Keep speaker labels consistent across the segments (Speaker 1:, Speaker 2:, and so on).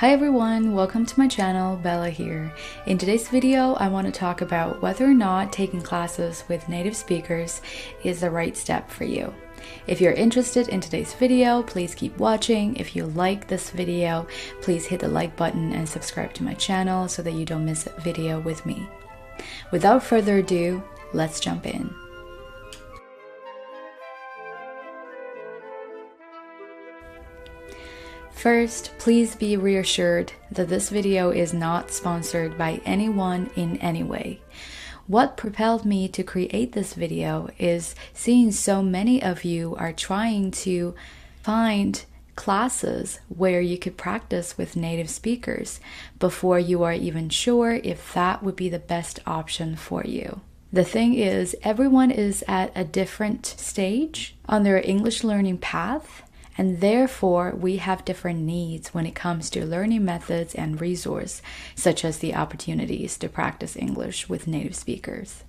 Speaker 1: Hi everyone, welcome to my channel, Bella here. In today's video, I want to talk about whether or not taking classes with native speakers is the right step for you. If you're interested in today's video, please keep watching. If you like this video, please hit the like button and subscribe to my channel so that you don't miss a video with me. Without further ado, let's jump in. First, please be reassured that this video is not sponsored by anyone in any way. What propelled me to create this video is seeing so many of you are trying to find classes where you could practice with native speakers before you are even sure if that would be the best option for you. The thing is, everyone is at a different stage on their English learning path, and therefore we have different needs when it comes to learning methods and resources, such as the opportunities to practice English with native speakers.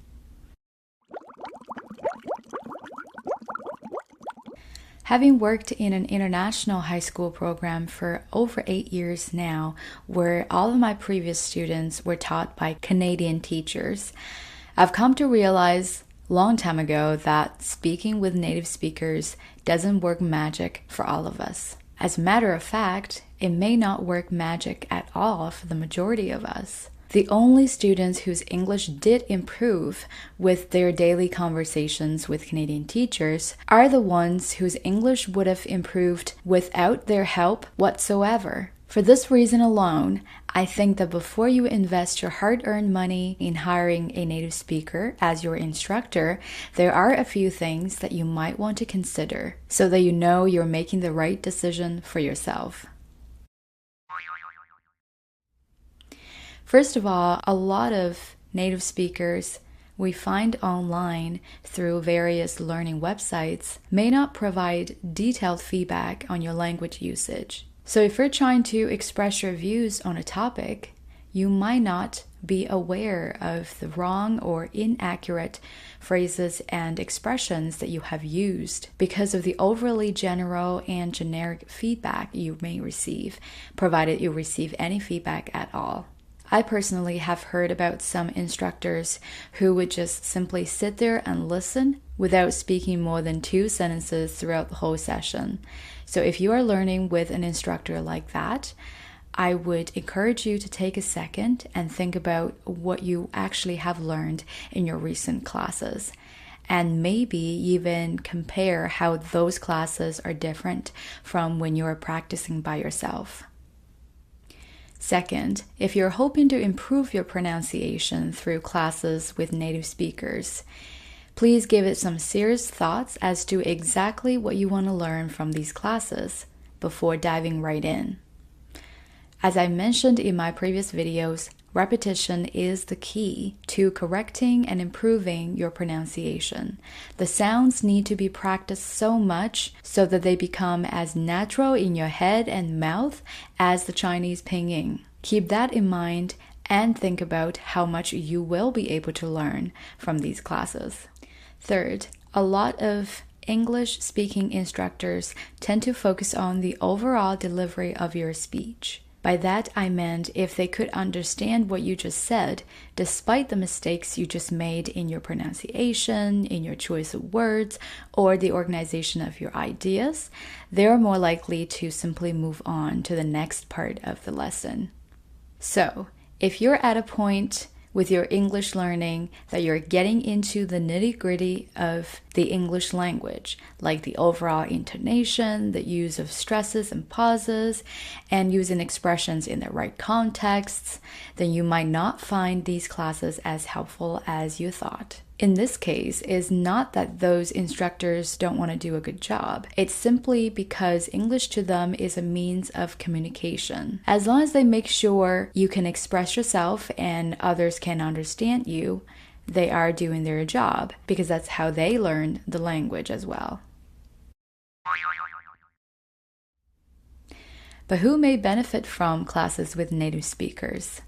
Speaker 1: Having worked in an international high school program for over 8 years now, where all of my previous students were taught by Canadian teachers, I've come to realize long time ago that speaking with native speakers doesn't work magic for all of us. As a matter of fact, it may not work magic at all for the majority of us. The only students whose English did improve with their daily conversations with Canadian teachers are the ones whose English would have improved without their help whatsoever. For this reason alone, I think that before you invest your hard-earned money in hiring a native speaker as your instructor, there are a few things that you might want to consider so that you know you're making the right decision for yourself. First of all, a lot of native speakers we find online through various learning websites may not provide detailed feedback on your language usage. So if you're trying to express your views on a topic, you might not be aware of the wrong or inaccurate phrases and expressions that you have used because of the overly general and generic feedback you may receive, provided you receive any feedback at all. I personally have heard about some instructors who would just simply sit there and listen without speaking more than 2 sentences throughout the whole session. So if you are learning with an instructor like that, I would encourage you to take a second and think about what you actually have learned in your recent classes, and maybe even compare how those classes are different from when you are practicing by yourself. Second, if you're hoping to improve your pronunciation through classes with native speakers, please give it some serious thoughts as to exactly what you want to learn from these classes before diving right in. As I mentioned in my previous videos, repetition is the key to correcting and improving your pronunciation. The sounds need to be practiced so much so that they become as natural in your head and mouth as the Chinese pinyin. Keep that in mind and think about how much you will be able to learn from these classes. Third, a lot of English-speaking instructors tend to focus on the overall delivery of your speech. By that, I meant if they could understand what you just said, despite the mistakes you just made in your pronunciation, in your choice of words, or the organization of your ideas, they're more likely to simply move on to the next part of the lesson. So, if you're at a point with your English learning that you're getting into the nitty-gritty of the English language, like the overall intonation, the use of stresses and pauses, and using expressions in the right contexts, then you might not find these classes as helpful as you thought. In this case, it's not that those instructors don't want to do a good job. It's simply because English to them is a means of communication. As long as they make sure you can express yourself and others can understand you, they are doing their job because that's how they learn the language as well. But who may benefit from classes with native speakers?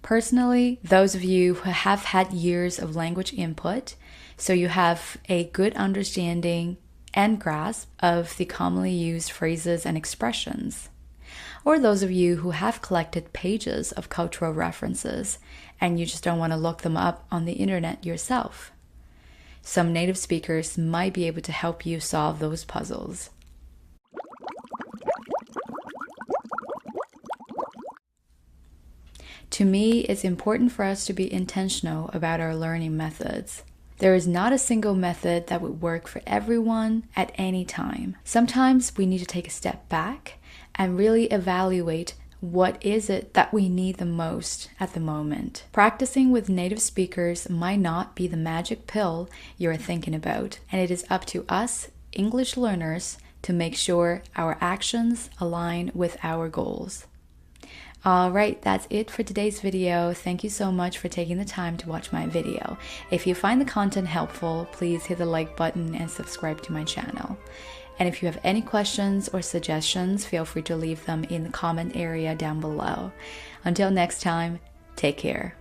Speaker 1: Personally, those of you who have had years of language input, so you have a good understanding and grasp of the commonly used phrases and expressions. or those of you who have collected pages of cultural references and you just don't want to look them up on the internet yourself. Some native speakers might be able to help you solve those puzzles. To me, it's important for us to be intentional about our learning methods. There is not a single method that would work for everyone at any time. Sometimes we need to take a step back and really evaluate what is it that we need the most at the moment. Practicing with native speakers might not be the magic pill you're thinking about, and it is up to us, English learners, to make sure our actions align with our goals. Alright, that's it for today's video. Thank you so much for taking the time to watch my video. If you find the content helpful, please hit the like button and subscribe to my channel. And if you have any questions or suggestions, feel free to leave them in the comment area down below. Until next time, take care.